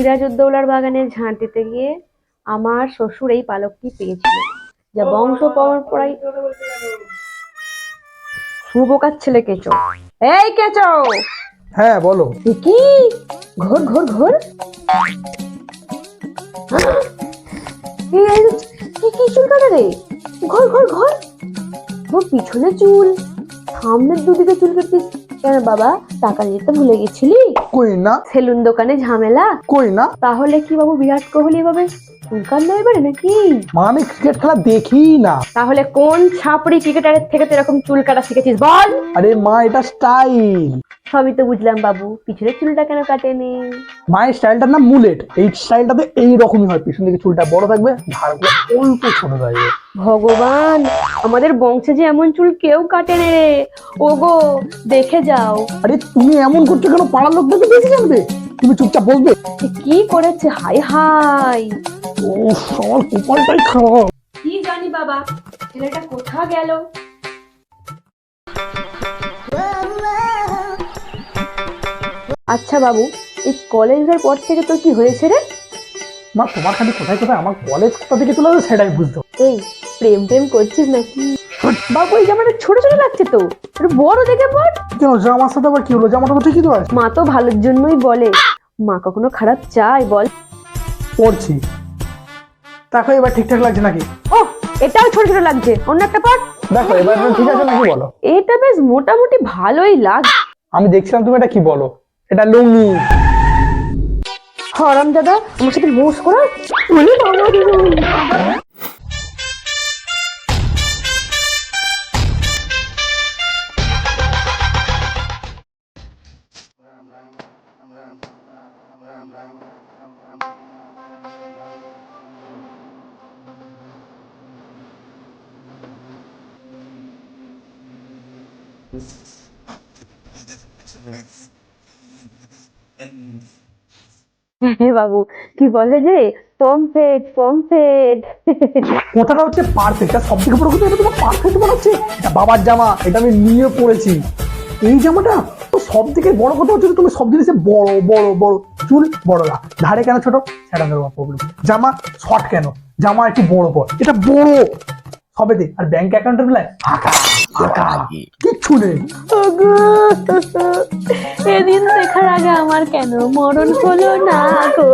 সিরাজউদ্দৌলার বাগানে ঝাঁট দিতে গিয়ে আমার শ্বশুর এই পালকটি পেয়েছিল, যা বংশ পরম্পরায়। শুভকার ছেলে কেঁচো, এই কেঁচো। হ্যাঁ বলো। কি ঘোর ঘোর ঘোর, কি কি চুল কাটা রে, ঘোর ঘোর ঘোর। তোর পিছনে চুল, সামনের দুদিকে চুল কাটছিস কেন বাবা? টাকা নিতে ভুলে গেছিলি? কই না। সেলুন দোকানে ঝামেলা? কই না। তাহলে কি বাবু বিরাট কোহলি ভাবে চুল কাটলো এবারে নাকি? মা আমি ক্রিকেট খেলা দেখি না। তাহলে কোন ছাপড়ি ক্রিকেটারের থেকে তো এরকম চুল কাটা শিখেছিস বল? আরে মা এটা স্টাইল। সবই তো বুঝলাম বাবু, পিছনের চুলটা কেন কাটেনি? মায়ের স্টাইলটার নাম মুলেট। এই স্টাইলটাতে এই রকমই হয়, পিছন দিকে চুলটা বড় থাকবে, ধারগুলো অল্প ছোট থাকবে। ভগবান, আমাদের বংশে যে এমন চুল কেউ কাটেনি রে। ওগো দেখে যাও। আরে তুমি এমন করছো কেন? পাড়ার লোকটাকে বেশি জানবে, তুমি চুপচাপ বলবে। কি করেছে? হাই হাই, উফ আমার কপালটাই খারাপ। কি জানি বাবা, ছেলেটা কোথা গেল? আচ্ছা বাবু, এই কলেজের পর থেকে তোর কি হয়েছে রে? মা তোমার খালি কোথায় কোথায় আমার কলেজ কোথা থেকে চলে যাবে সেটাই বুঝতে। এই প্রেম টেম করছিস নাকি? বাবু এই জামাটা ছোট ছোট লাগছে তো, একটু বড় দেখে পর। কেন জামার সাথে আবার কি হলো? জামাটা তো ঠিকই তো আছে। মা তো ভালোর জন্যই বলে, মা কখনো খারাপ চায় বল? পড়ছি, দেখো এবার ঠিকঠাক লাগছে নাকি? ও এটাও ছোট ছোট লাগছে, অন্য একটা পর। দেখো এবার ঠিক আছে নাকি বলো? এটা বেশ মোটামুটি ভালোই লাগছে। আমি দেখছিলাম তুমি এটা কি বলো, এটা লুঙ্গি। হরাম দাদা আমার সাথে মোস করা। বাবু কি বলে যে পমফেট পমফেট। কথাটা হচ্ছে পারফেক্ট, আর সব থেকে বড় কথা এটা তোমার পারফেক্ট বানাচ্ছে। এটা বাবার জামা, এটা আমি নিয়ে পড়েছি। এই জামাটা তো সব থেকে বড় কথা হচ্ছে তুমি সব জিনিসে বড় বড় বড় চুল বড় না, ধারে কেন ছোট সেটা তোমার প্রবলেম। জামা শর্ট কেন, জামা একটু বড় পর, এটা বড় সবেতে। আর ব্যাংক অ্যাকাউন্টের বেলায় ফাঁকা ফাঁকা, কিচ্ছু নেই। এদিন দেখার আগে আমার কেন মরণ হলো না গো?